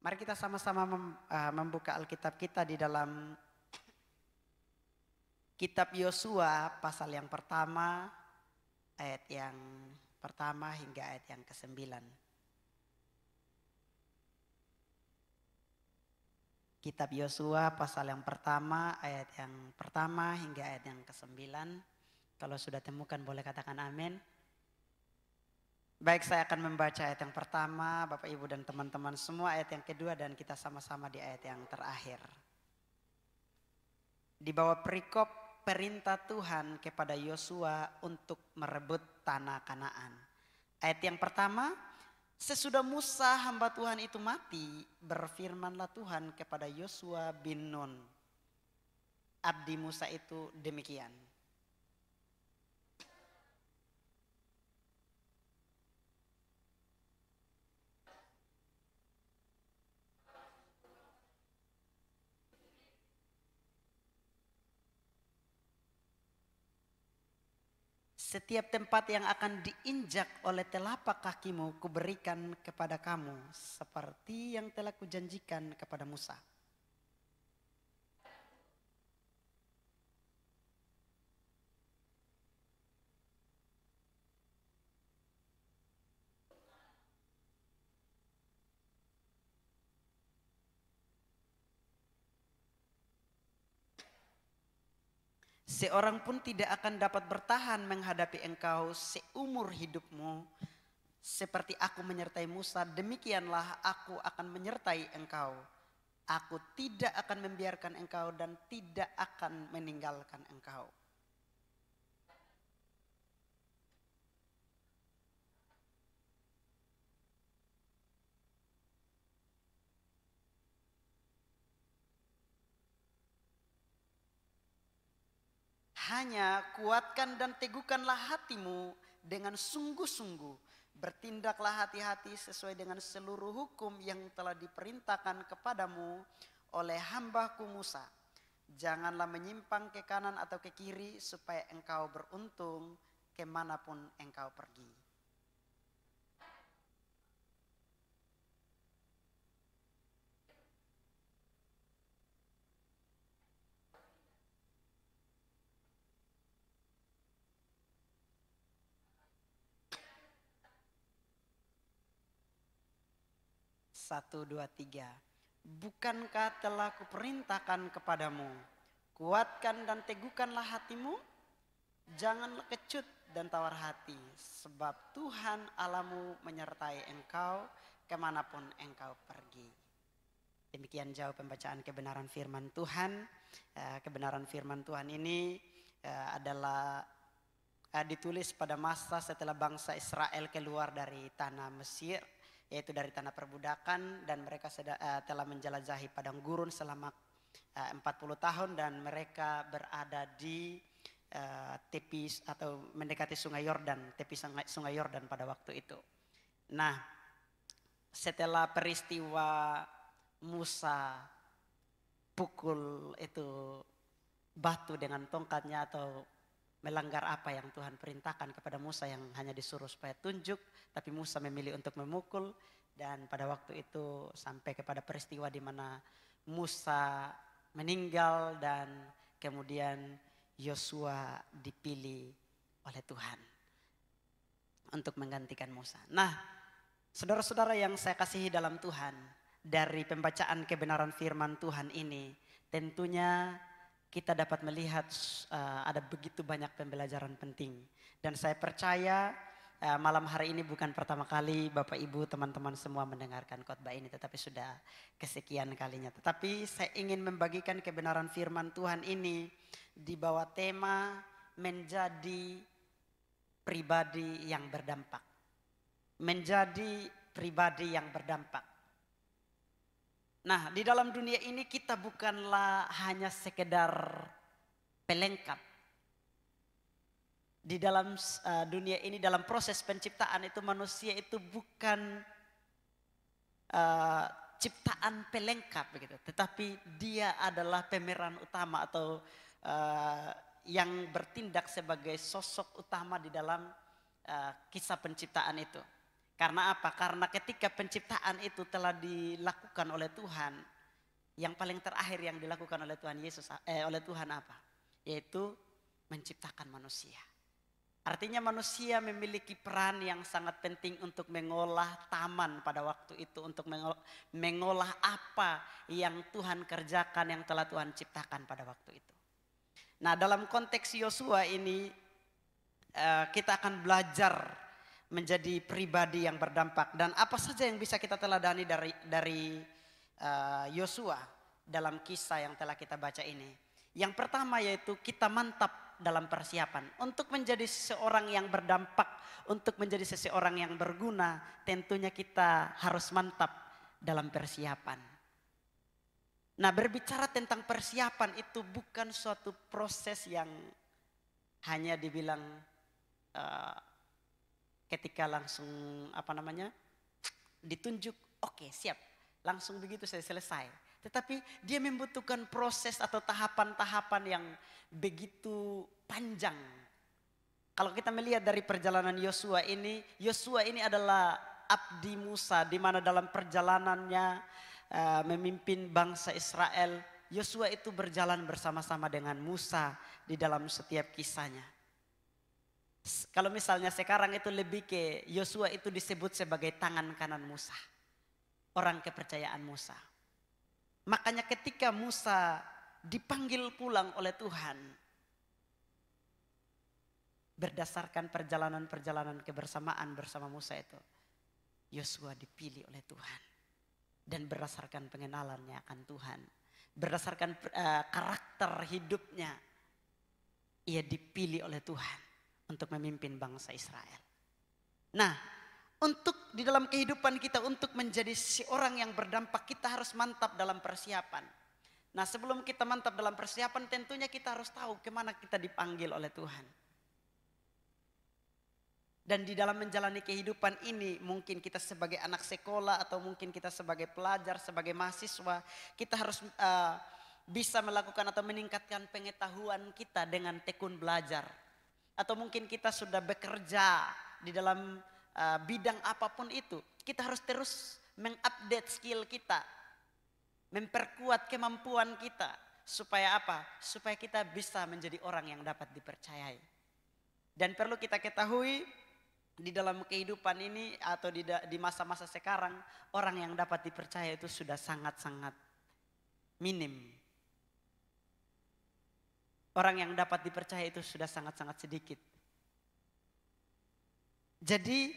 Mari kita sama-sama membuka Alkitab kita di dalam Kitab Yosua pasal yang pertama, ayat yang pertama hingga ayat yang ke-9. Kitab Yosua pasal yang pertama, ayat yang pertama hingga ayat yang ke-9. Kalau sudah temukan boleh katakan amin. Baik, saya akan membaca ayat yang pertama, Bapak Ibu dan teman-teman semua, ayat yang kedua, dan kita sama-sama di ayat yang terakhir. Di bawah perikop perintah Tuhan kepada Yosua untuk merebut tanah Kanaan. Ayat yang pertama, sesudah Musa hamba Tuhan itu mati, berfirmanlah Tuhan kepada Yosua bin Nun, abdi Musa itu demikian. Setiap tempat yang akan diinjak oleh telapak kakimu kuberikan kepada kamu seperti yang telah kujanjikan kepada Musa. Seorang pun tidak akan dapat bertahan menghadapi engkau seumur hidupmu. Seperti aku menyertai Musa, demikianlah aku akan menyertai engkau. Aku tidak akan membiarkan engkau dan tidak akan meninggalkan engkau. Hanya kuatkan dan teguhkanlah hatimu dengan sungguh-sungguh. Bertindaklah hati-hati sesuai dengan seluruh hukum yang telah diperintahkan kepadamu oleh hambaku Musa. Janganlah menyimpang ke kanan atau ke kiri supaya engkau beruntung kemanapun engkau pergi. Satu, dua, tiga. Bukankah telah kuperintahkan kepadamu, kuatkan dan teguhkanlah hatimu, janganlah kecut dan tawar hati, sebab Tuhan Allahmu menyertai engkau kemanapun engkau pergi. Demikian jauh pembacaan kebenaran firman Tuhan. Kebenaran firman Tuhan ini adalah ditulis pada masa setelah bangsa Israel keluar dari tanah Mesir, yaitu dari tanah perbudakan, dan mereka telah menjelajahi padang gurun selama 40 tahun, dan mereka berada di tepi atau mendekati sungai Yordan, tepi sungai Yordan pada waktu itu. Nah, setelah peristiwa Musa pukul itu batu dengan tongkatnya atau melanggar apa yang Tuhan perintahkan kepada Musa yang hanya disuruh supaya tunjuk, tapi Musa memilih untuk memukul, dan pada waktu itu sampai kepada peristiwa di mana Musa meninggal dan kemudian Yosua dipilih oleh Tuhan untuk menggantikan Musa. Nah, saudara-saudara yang saya kasihi dalam Tuhan, dari pembacaan kebenaran firman Tuhan ini tentunya kita dapat melihat ada begitu banyak pembelajaran penting. Dan saya percaya malam hari ini bukan pertama kali Bapak Ibu teman-teman semua mendengarkan khotbah ini, tetapi sudah kesekian kalinya. Tetapi saya ingin membagikan kebenaran firman Tuhan ini di bawah tema menjadi pribadi yang berdampak. Menjadi pribadi yang berdampak. Nah, di dalam dunia ini kita bukanlah hanya sekedar pelengkap. Di dalam dunia ini, dalam proses penciptaan itu, manusia itu bukan ciptaan pelengkap begitu, tetapi dia adalah pemeran utama atau yang bertindak sebagai sosok utama di dalam kisah penciptaan itu. Karena apa? Karena ketika penciptaan itu telah dilakukan oleh Tuhan, yang paling terakhir yang dilakukan oleh Tuhan Yesus, oleh Tuhan apa? Yaitu menciptakan manusia. Artinya manusia memiliki peran yang sangat penting untuk mengolah taman pada waktu itu, untuk mengolah apa yang Tuhan kerjakan, yang telah Tuhan ciptakan pada waktu itu. Nah, dalam konteks Yosua ini kita akan belajar menjadi pribadi yang berdampak, dan apa saja yang bisa kita teladani dari Yosua dalam kisah yang telah kita baca ini. Yang pertama yaitu kita mantap dalam persiapan. Untuk menjadi seseorang yang berdampak, untuk menjadi seseorang yang berguna, tentunya kita harus mantap dalam persiapan. Nah, berbicara tentang persiapan itu bukan suatu proses yang hanya dibilang ketika langsung ditunjuk, oke, siap, langsung begitu saya selesai. Tetapi dia membutuhkan proses atau tahapan-tahapan yang begitu panjang. Kalau kita melihat dari perjalanan Yosua ini adalah abdi Musa, di mana dalam perjalanannya memimpin bangsa Israel, Yosua itu berjalan bersama-sama dengan Musa di dalam setiap kisahnya. Kalau misalnya sekarang itu lebih ke Yosua itu disebut sebagai tangan kanan Musa, orang kepercayaan Musa. Makanya ketika Musa dipanggil pulang oleh Tuhan, berdasarkan perjalanan-perjalanan kebersamaan bersama Musa itu, Yosua dipilih oleh Tuhan. Dan berdasarkan pengenalannya akan Tuhan, berdasarkan karakter hidupnya, ia dipilih oleh Tuhan untuk memimpin bangsa Israel. Nah, untuk di dalam kehidupan kita, untuk menjadi seorang yang berdampak, kita harus mantap dalam persiapan. Nah, sebelum kita mantap dalam persiapan, tentunya kita harus tahu kemana kita dipanggil oleh Tuhan. Dan di dalam menjalani kehidupan ini, mungkin kita sebagai anak sekolah atau mungkin kita sebagai pelajar, sebagai mahasiswa, kita harus bisa melakukan atau meningkatkan pengetahuan kita dengan tekun belajar. Atau mungkin kita sudah bekerja di dalam bidang apapun itu, kita harus terus mengupdate skill kita, memperkuat kemampuan kita. Supaya apa? Supaya kita bisa menjadi orang yang dapat dipercayai. Dan perlu kita ketahui, di dalam kehidupan ini atau di masa-masa sekarang, orang yang dapat dipercaya itu sudah sangat-sangat minim. Orang yang dapat dipercaya itu sudah sangat-sangat sedikit. Jadi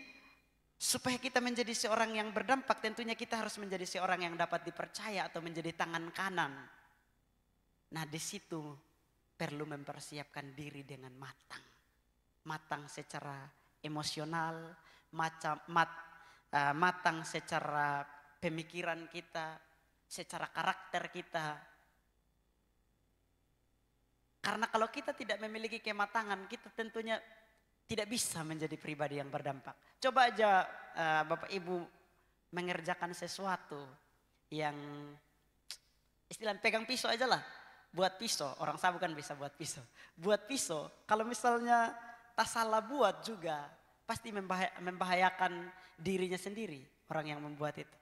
supaya kita menjadi seorang yang berdampak, tentunya kita harus menjadi seorang yang dapat dipercaya atau menjadi tangan kanan. Nah, di situ perlu mempersiapkan diri dengan matang. Matang secara emosional, matang secara pemikiran kita, secara karakter kita. Karena kalau kita tidak memiliki kematangan, kita tentunya tidak bisa menjadi pribadi yang berdampak. Coba aja Bapak Ibu mengerjakan sesuatu yang istilah pegang pisau aja lah. Buat pisau, orang sabu kan bisa buat pisau. Buat pisau, kalau misalnya tak salah buat juga, pasti membahayakan dirinya sendiri, orang yang membuat itu.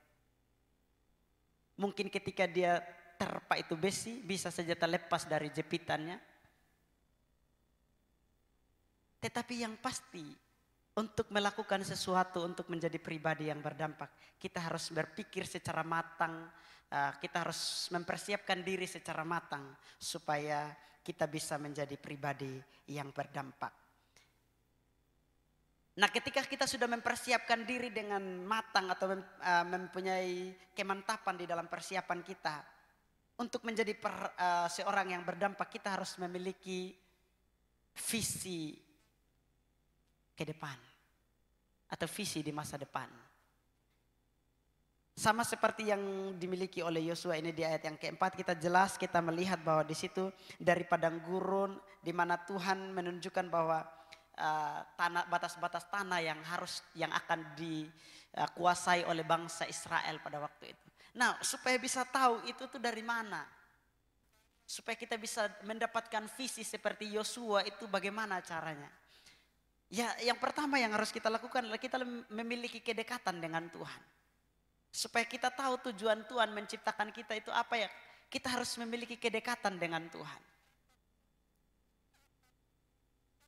Mungkin ketika dia terpa itu besi, bisa saja terlepas dari jepitannya. Tetapi yang pasti, untuk melakukan sesuatu, untuk menjadi pribadi yang berdampak, kita harus berpikir secara matang, kita harus mempersiapkan diri secara matang, supaya kita bisa menjadi pribadi yang berdampak. Nah, ketika kita sudah mempersiapkan diri dengan matang atau mempunyai kemantapan di dalam persiapan kita, untuk menjadi seorang yang berdampak, kita harus memiliki visi ke depan atau visi di masa depan. Sama seperti yang dimiliki oleh Yosua ini di ayat yang keempat, kita melihat bahwa di situ dari padang gurun, di mana Tuhan menunjukkan bahwa batas-batas tanah yang akan dikuasai oleh bangsa Israel pada waktu itu. Nah, supaya bisa tahu itu tuh dari mana, supaya kita bisa mendapatkan visi seperti Yosua itu, bagaimana caranya? Ya, yang pertama yang harus kita lakukan adalah kita memiliki kedekatan dengan Tuhan. Supaya kita tahu tujuan Tuhan menciptakan kita itu apa ya. Kita harus memiliki kedekatan dengan Tuhan.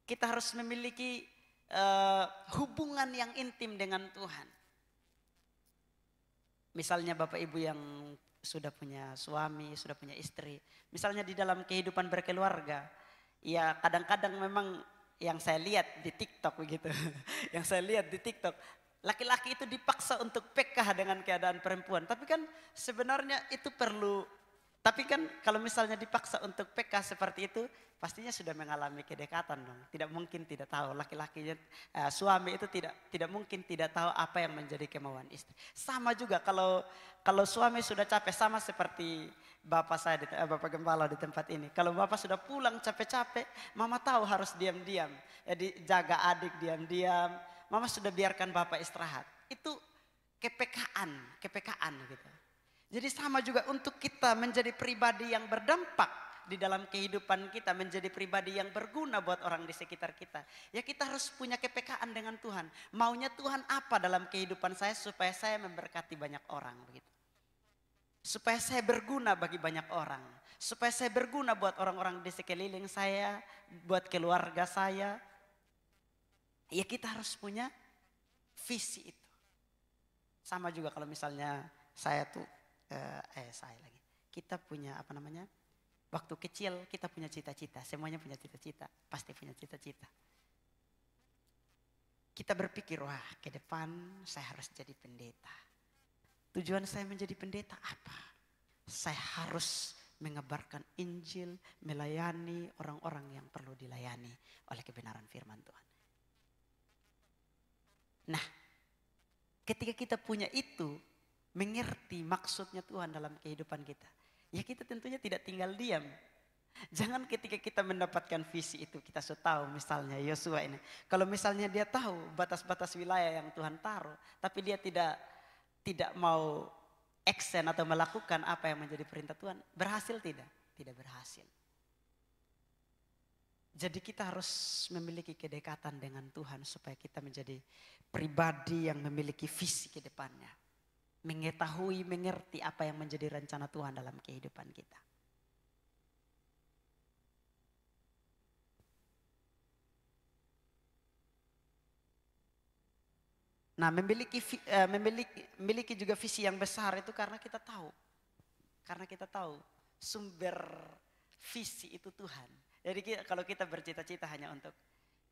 Kita harus memiliki hubungan yang intim dengan Tuhan. Misalnya Bapak Ibu yang sudah punya suami, sudah punya istri. Misalnya di dalam kehidupan berkeluarga. Ya kadang-kadang memang yang saya lihat di TikTok begitu. Yang saya lihat di TikTok. Laki-laki itu dipaksa untuk peka dengan keadaan perempuan. Tapi kan sebenarnya itu perlu. Tapi kan kalau misalnya dipaksa untuk peka seperti itu. Pastinya sudah mengalami kedekatan dong. Tidak mungkin tidak tahu. Laki-laki suami itu tidak mungkin tidak tahu apa yang menjadi kemauan istri. Sama juga kalau suami sudah capek, sama seperti bapak saya, bapak gembala di tempat ini. Kalau bapak sudah pulang capek-capek, mama tahu harus diam-diam. Jadi jaga adik diam-diam. Mama sudah biarkan bapak istirahat. Itu kepekaan gitu. Jadi sama juga untuk kita menjadi pribadi yang berdampak di dalam kehidupan kita, menjadi pribadi yang berguna buat orang di sekitar kita. Ya kita harus punya kepekaan dengan Tuhan. Maunya Tuhan apa dalam kehidupan saya supaya saya memberkati banyak orang begitu. Supaya saya berguna bagi banyak orang. Supaya saya berguna buat orang-orang di sekeliling saya, buat keluarga saya. Ya kita harus punya visi itu. Sama juga kalau misalnya saya tuh, kita punya apa namanya, waktu kecil kita punya cita-cita, semuanya punya cita-cita, pasti punya cita-cita. Kita berpikir, wah ke depan saya harus jadi pendeta. Tujuan saya menjadi pendeta apa? Saya harus mengabarkan Injil, melayani orang-orang yang perlu dilayani oleh kebenaran firman Tuhan. Nah, ketika kita punya itu, mengerti maksudnya Tuhan dalam kehidupan kita, ya kita tentunya tidak tinggal diam. Jangan ketika kita mendapatkan visi itu kita sudah tahu, misalnya Yosua ini. Kalau misalnya dia tahu batas-batas wilayah yang Tuhan taruh, tapi dia tidak mau action atau melakukan apa yang menjadi perintah Tuhan, berhasil tidak? Tidak berhasil. Jadi kita harus memiliki kedekatan dengan Tuhan supaya kita menjadi pribadi yang memiliki visi ke depannya. Mengetahui, mengerti apa yang menjadi rencana Tuhan dalam kehidupan kita. Nah, memiliki juga visi yang besar itu karena kita tahu. Karena kita tahu sumber visi itu Tuhan. Jadi kalau kita bercita-cita hanya untuk,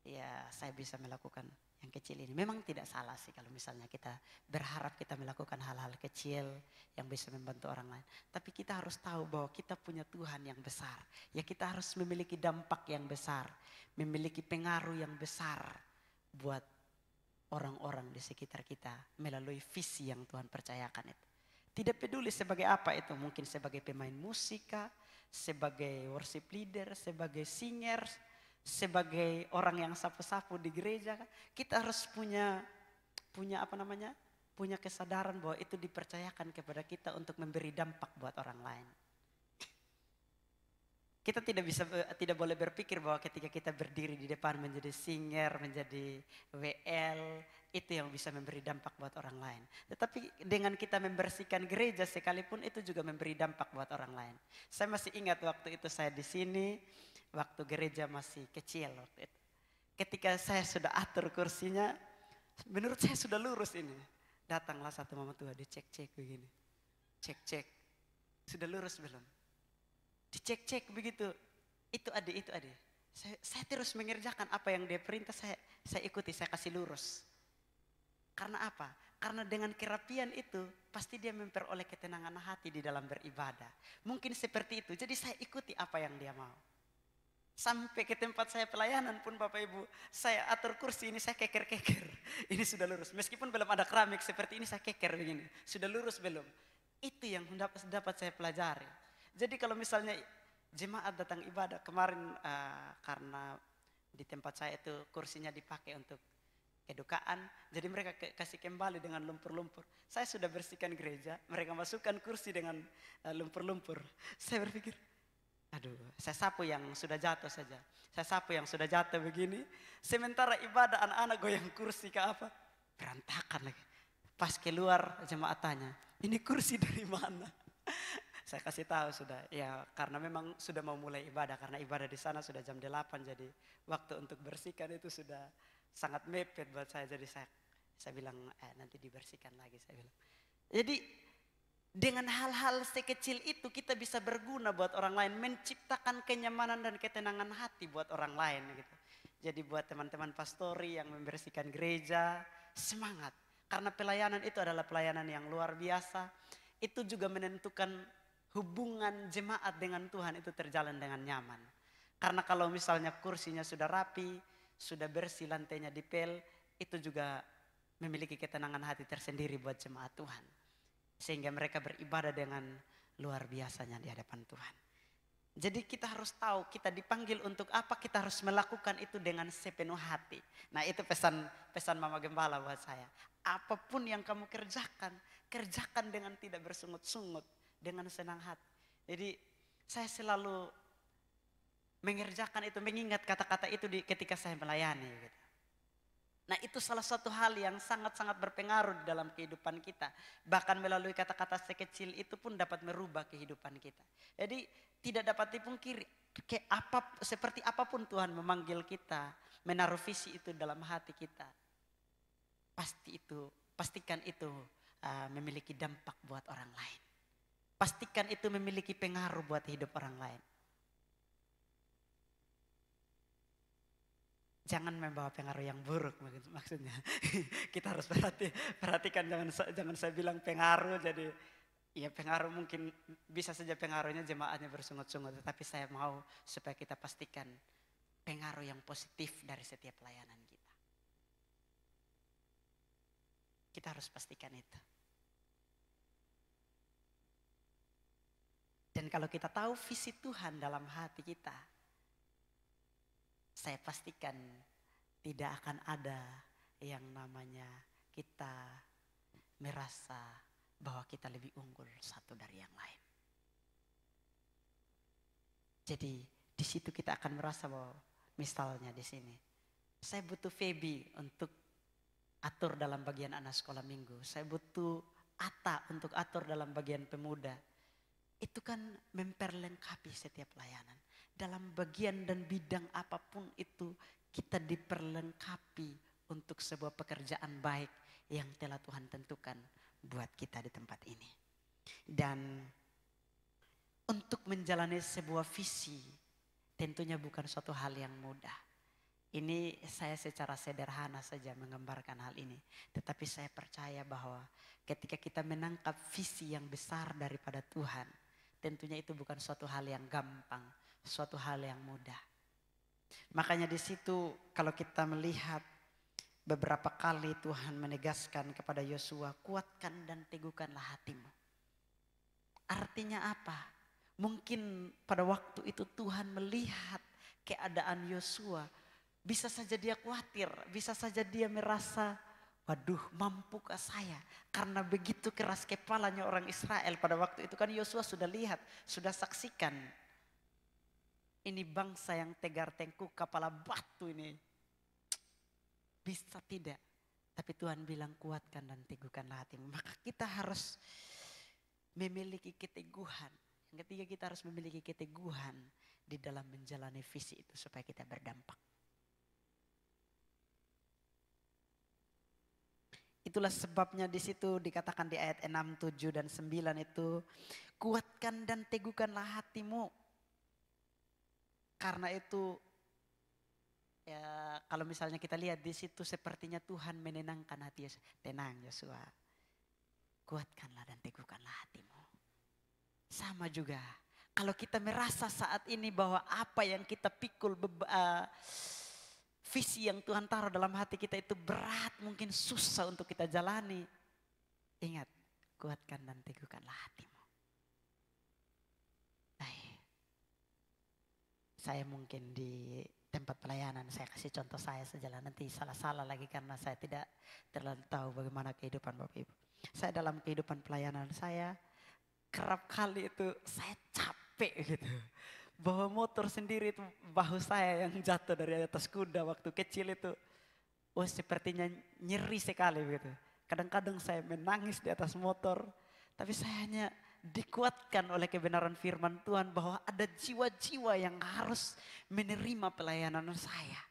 ya saya bisa melakukan yang kecil ini. Memang tidak salah sih kalau misalnya kita berharap kita melakukan hal-hal kecil yang bisa membantu orang lain. Tapi kita harus tahu bahwa kita punya Tuhan yang besar. Ya kita harus memiliki dampak yang besar. Memiliki pengaruh yang besar buat orang-orang di sekitar kita melalui visi yang Tuhan percayakan itu. Tidak peduli sebagai apa itu, mungkin sebagai pemain musika, sebagai worship leader, sebagai singer, sebagai orang yang sapu-sapu di gereja. Kita harus punya apa namanya? Punya kesadaran bahwa itu dipercayakan kepada kita untuk memberi dampak buat orang lain. Kita tidak boleh berpikir bahwa ketika kita berdiri di depan menjadi singer, menjadi WL, itu yang bisa memberi dampak buat orang lain. Tetapi dengan kita membersihkan gereja sekalipun itu juga memberi dampak buat orang lain. Saya masih ingat waktu itu saya di sini, waktu gereja masih kecil waktu itu. Ketika saya sudah atur kursinya, menurut saya sudah lurus ini. Datanglah satu mama tua, dicek-cek begini. Cek-cek, sudah lurus belum? Dicek-cek begitu, itu adik. Saya terus mengerjakan apa yang dia perintah, saya ikuti, saya kasih lurus. Karena apa? Karena dengan kerapian itu pasti dia memperoleh ketenangan hati di dalam beribadah. Mungkin seperti itu, jadi saya ikuti apa yang dia mau. Sampai ke tempat saya pelayanan pun Bapak Ibu, saya atur kursi ini saya keker-keker. Ini sudah lurus, meskipun belum ada keramik seperti ini saya keker begini. Sudah lurus belum? Itu yang dapat saya pelajari. Jadi kalau misalnya jemaat datang ibadah kemarin karena di tempat saya itu kursinya dipakai untuk kedukaan. Jadi mereka kasih kembali dengan lumpur-lumpur. Saya sudah bersihkan gereja, mereka masukkan kursi dengan lumpur-lumpur. Saya berpikir, Aduh, saya sapu yang sudah jatuh saja. Saya sapu yang sudah jatuh begini. Sementara ibadah anak-anak goyang kursi ke apa? Berantakan lagi. Pas keluar jemaat tanya, ini kursi dari mana? Saya kasih tahu sudah, ya karena memang sudah mau mulai ibadah. Karena ibadah di sana sudah jam 8, jadi waktu untuk bersihkan itu sudah sangat mepet buat saya. Jadi saya bilang, nanti dibersihkan lagi, saya bilang. Jadi dengan hal-hal sekecil itu kita bisa berguna buat orang lain, menciptakan kenyamanan dan ketenangan hati buat orang lain gitu. Jadi buat teman-teman pastori yang membersihkan gereja, semangat. Karena pelayanan itu adalah pelayanan yang luar biasa. Itu juga menentukan hubungan jemaat dengan Tuhan itu terjalan dengan nyaman. Karena kalau misalnya kursinya sudah rapi, sudah bersih, lantainya dipel, itu juga memiliki ketenangan hati tersendiri buat jemaat Tuhan. Sehingga mereka beribadah dengan luar biasanya di hadapan Tuhan. Jadi kita harus tahu kita dipanggil untuk apa, kita harus melakukan itu dengan sepenuh hati. Nah itu pesan Mama Gembala buat saya. Apapun yang kamu kerjakan, kerjakan dengan tidak bersungut-sungut, dengan senang hati. Jadi saya selalu mengerjakan itu, mengingat kata-kata itu ketika saya melayani gitu. Nah itu salah satu hal yang sangat-sangat berpengaruh di dalam kehidupan kita. Bahkan melalui kata-kata sekecil itu pun dapat merubah kehidupan kita. Jadi tidak dapat dipungkiri, seperti apapun Tuhan memanggil kita, menaruh visi itu dalam hati kita. Pastikan itu memiliki dampak buat orang lain. Pastikan itu memiliki pengaruh buat hidup orang lain. Jangan membawa pengaruh yang buruk maksudnya. Kita harus perhatikan, jangan saya bilang pengaruh jadi ya pengaruh, mungkin bisa saja pengaruhnya jemaatnya bersungut-sungut, tetapi saya mau supaya kita pastikan pengaruh yang positif dari setiap pelayanan kita. Kita harus pastikan itu. Dan kalau kita tahu visi Tuhan dalam hati kita, saya pastikan tidak akan ada yang namanya kita merasa bahwa kita lebih unggul satu dari yang lain. Jadi di situ kita akan merasa bahwa misalnya di sini saya butuh Feby untuk atur dalam bagian anak sekolah minggu. Saya butuh Ata untuk atur dalam bagian pemuda. Itu kan memperlengkapi setiap pelayanan. Dalam bagian dan bidang apapun itu kita diperlengkapi untuk sebuah pekerjaan baik yang telah Tuhan tentukan buat kita di tempat ini. Dan untuk menjalani sebuah visi tentunya bukan suatu hal yang mudah. Ini saya secara sederhana saja menggambarkan hal ini. Tetapi saya percaya bahwa ketika kita menangkap visi yang besar daripada Tuhan, tentunya itu bukan suatu hal yang gampang, suatu hal yang mudah. Makanya di situ kalau kita melihat beberapa kali Tuhan menegaskan kepada Yosua, kuatkan dan teguhkanlah hatimu. Artinya apa? Mungkin pada waktu itu Tuhan melihat keadaan Yosua, bisa saja dia khawatir, bisa saja dia merasa, waduh, mampukah saya? Karena begitu keras kepalanya orang Israel pada waktu itu, kan Yosua sudah lihat, sudah saksikan. Ini bangsa yang tegar tengkuk, kepala batu ini. Bisa tidak? Tapi Tuhan bilang kuatkan dan teguhkanlah hatimu. Maka kita harus memiliki keteguhan. Yang ketiga, kita harus memiliki keteguhan di dalam menjalani visi itu supaya kita berdampak. Itulah sebabnya di situ dikatakan di ayat 6, 7 dan 9 itu, kuatkan dan teguhkanlah hatimu. Karena itu ya kalau misalnya kita lihat di situ sepertinya Tuhan menenangkan hati Yosua. Tenang Yosua, kuatkanlah dan teguhkanlah hatimu. Sama juga kalau kita merasa saat ini bahwa apa yang kita pikul, visi yang Tuhan taruh dalam hati kita itu berat, mungkin susah untuk kita jalani. Ingat, kuatkan dan teguhkanlah hatimu. Saya mungkin di tempat pelayanan, saya kasih contoh saya saja lah, nanti salah-salah lagi karena saya tidak terlalu tahu bagaimana kehidupan Bapak Ibu. Saya dalam kehidupan pelayanan saya kerap kali itu saya capek gitu. bawa motor sendiri itu bahu saya yang jatuh dari atas kuda waktu kecil itu. Oh sepertinya nyeri sekali begitu. Kadang-kadang saya menangis di atas motor. Tapi saya hanya dikuatkan oleh kebenaran firman Tuhan bahwa ada jiwa-jiwa yang harus menerima pelayanan saya.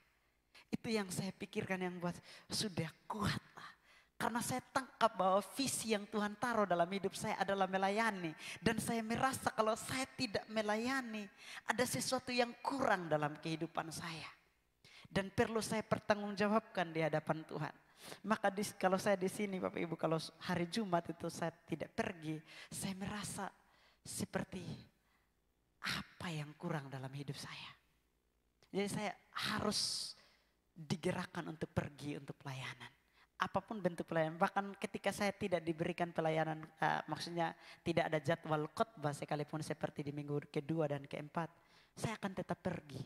Itu yang saya pikirkan yang buat sudah kuat lah. Karena saya tangkap bahwa visi yang Tuhan taruh dalam hidup saya adalah melayani. Dan saya merasa kalau saya tidak melayani, ada sesuatu yang kurang dalam kehidupan saya. Dan perlu saya pertanggungjawabkan di hadapan Tuhan. Maka kalau saya di sini Bapak Ibu, kalau hari Jumat itu saya tidak pergi, saya merasa seperti apa yang kurang dalam hidup saya. Jadi saya harus digerakkan untuk pergi untuk pelayanan. Apapun bentuk pelayanan, bahkan ketika saya tidak diberikan pelayanan, maksudnya tidak ada jadwal khotbah sekalipun seperti di minggu kedua dan keempat, saya akan tetap pergi.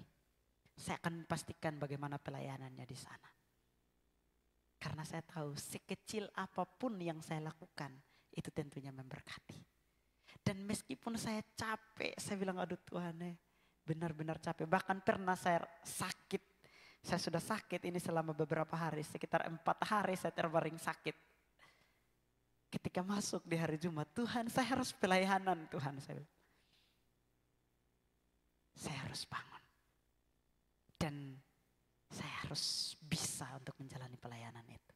Saya akan pastikan bagaimana pelayanannya di sana. Karena saya tahu sekecil apapun yang saya lakukan, itu tentunya memberkati. Dan meskipun saya capek, saya bilang aduh Tuhan benar-benar capek. Bahkan pernah saya sakit. Saya sudah sakit ini selama beberapa hari, sekitar 4 hari saya terbaring sakit. Ketika masuk di hari Jumat, Tuhan saya harus pelayanan Tuhan. Saya harus bangun. Dan saya harus bisa untuk menjalani pelayanan itu.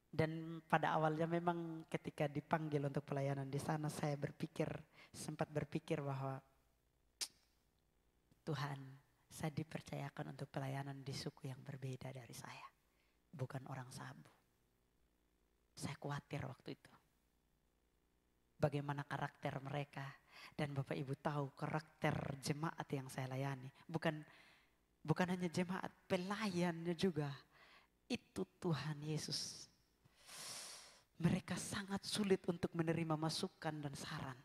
Dan pada awalnya memang ketika dipanggil untuk pelayanan di sana saya sempat berpikir bahwa Tuhan, saya dipercayakan untuk pelayanan di suku yang berbeda dari saya. Bukan orang Sabu. Saya khawatir waktu itu. Bagaimana karakter mereka. Dan Bapak Ibu tahu karakter jemaat yang saya layani. Bukan hanya jemaat, pelayannya juga. Itu Tuhan Yesus. Mereka sangat sulit untuk menerima masukan dan saran.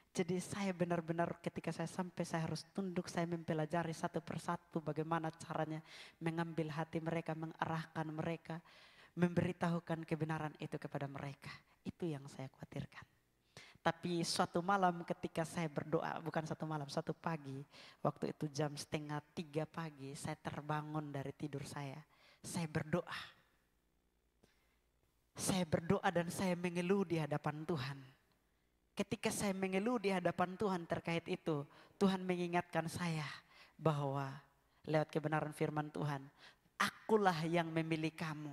Jadi saya benar-benar ketika saya sampai saya harus tunduk, saya mempelajari satu persatu bagaimana caranya mengambil hati mereka, mengarahkan mereka, memberitahukan kebenaran itu kepada mereka. Itu yang saya khawatirkan. Tapi suatu malam ketika saya berdoa, bukan satu malam, satu pagi, waktu itu jam 2:30 pagi, saya terbangun dari tidur saya. Saya berdoa. Saya berdoa dan saya mengeluh di hadapan Tuhan. Ketika saya mengeluh di hadapan Tuhan terkait itu, Tuhan mengingatkan saya bahwa lewat kebenaran firman Tuhan, akulah yang memilih kamu,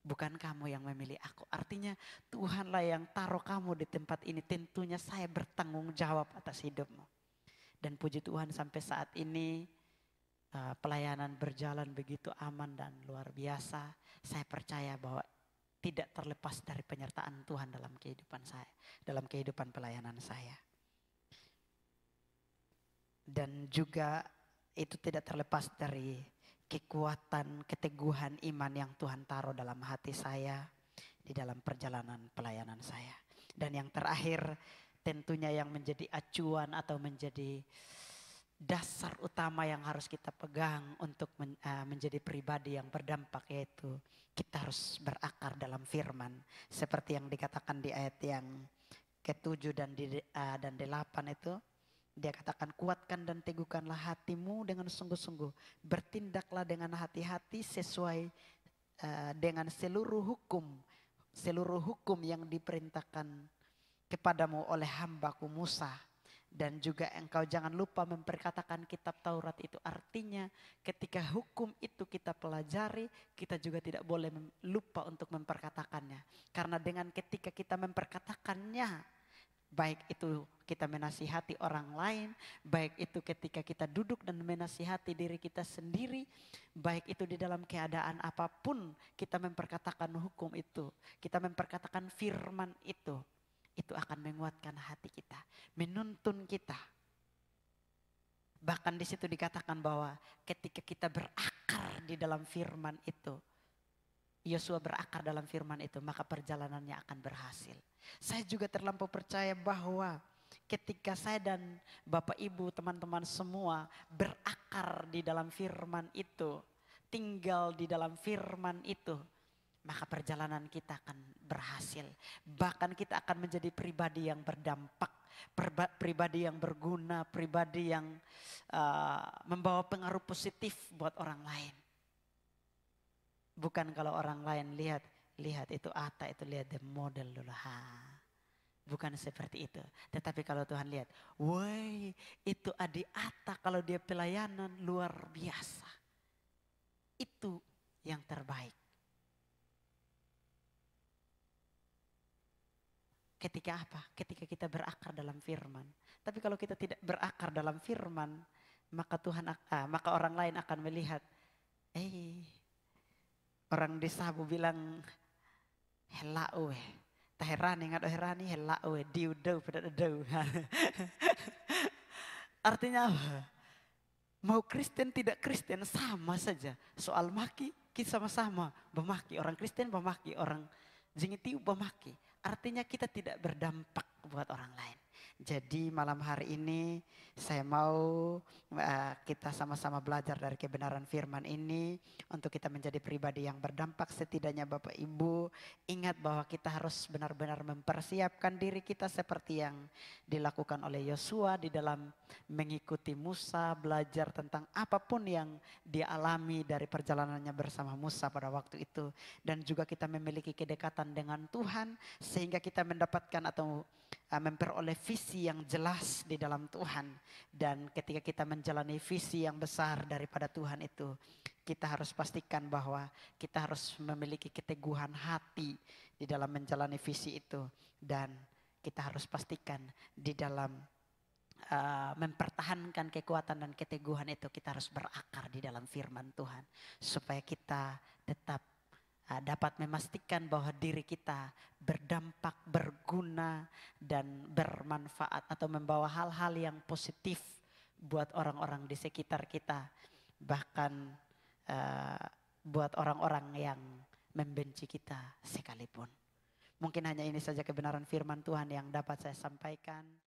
bukan kamu yang memilih aku. Artinya Tuhanlah yang taruh kamu di tempat ini, tentunya saya bertanggung jawab atas hidupmu. Dan puji Tuhan sampai saat ini pelayanan berjalan begitu aman dan luar biasa. Saya percaya bahwa tidak terlepas dari penyertaan Tuhan dalam kehidupan saya, dalam kehidupan pelayanan saya. Dan juga itu tidak terlepas dari kekuatan, keteguhan iman yang Tuhan taruh dalam hati saya di dalam perjalanan pelayanan saya. Dan yang terakhir tentunya yang menjadi acuan atau menjadi dasar utama yang harus kita pegang untuk menjadi pribadi yang berdampak, yaitu kita harus berakar dalam firman. Seperti yang dikatakan di ayat yang ke-7 dan 8 itu. Dia katakan kuatkan dan teguhkanlah hatimu dengan sungguh-sungguh. Bertindaklah dengan hati-hati sesuai dengan seluruh hukum. Seluruh hukum yang diperintahkan kepadamu oleh hambaku Musa. Dan juga engkau jangan lupa memperkatakan kitab Taurat itu. Artinya ketika hukum itu kita pelajari, kita juga tidak boleh lupa untuk memperkatakannya. Karena dengan ketika kita memperkatakannya, baik itu kita menasihati orang lain, baik itu ketika kita duduk dan menasihati diri kita sendiri, baik itu di dalam keadaan apapun kita memperkatakan hukum itu, kita memperkatakan firman itu akan menguatkan hati kita, menuntun kita. Bahkan di situ dikatakan bahwa ketika kita berakar di dalam firman itu, Yosua berakar dalam firman itu, maka perjalanannya akan berhasil. Saya juga terlampau percaya bahwa ketika saya dan Bapak Ibu, teman-teman semua berakar di dalam firman itu, tinggal di dalam firman itu, maka perjalanan kita akan berhasil. Bahkan kita akan menjadi pribadi yang berdampak. Pribadi yang berguna, pribadi yang membawa pengaruh positif buat orang lain. Bukan kalau orang lain lihat itu Atta itu lihat the model dulu. Bukan seperti itu. Tetapi kalau Tuhan lihat, woi itu adik Atta kalau dia pelayanan luar biasa. Itu yang terbaik. Ketika apa? Ketika kita berakar dalam firman. Tapi kalau kita tidak berakar dalam firman, maka orang lain akan melihat, orang di Sabu bilang, hela taherani ngat herani hela diudau pada dau. Artinya apa? Mau Kristen tidak Kristen sama saja. Soal maki kita sama-sama memaki. Orang Kristen memaki, orang Jingitiu memaki. Artinya kita tidak berdampak buat orang lain. Jadi malam hari ini saya mau kita sama-sama belajar dari kebenaran firman ini. Untuk kita menjadi pribadi yang berdampak, setidaknya Bapak Ibu ingat bahwa kita harus benar-benar mempersiapkan diri kita seperti yang dilakukan oleh Yosua di dalam mengikuti Musa, belajar tentang apapun yang dia alami dari perjalanannya bersama Musa pada waktu itu. Dan juga kita memiliki kedekatan dengan Tuhan sehingga kita mendapatkan atau memperoleh visi yang jelas di dalam Tuhan. Dan ketika kita menjalani visi yang besar daripada Tuhan itu, kita harus pastikan bahwa kita harus memiliki keteguhan hati di dalam menjalani visi itu. Dan kita harus pastikan di dalam mempertahankan kekuatan dan keteguhan itu, kita harus berakar di dalam firman Tuhan. Supaya kita tetap dapat memastikan bahwa diri kita berdampak, berguna dan bermanfaat atau membawa hal-hal yang positif buat orang-orang di sekitar kita. Bahkan buat orang-orang yang membenci kita sekalipun. Mungkin hanya ini saja kebenaran firman Tuhan yang dapat saya sampaikan.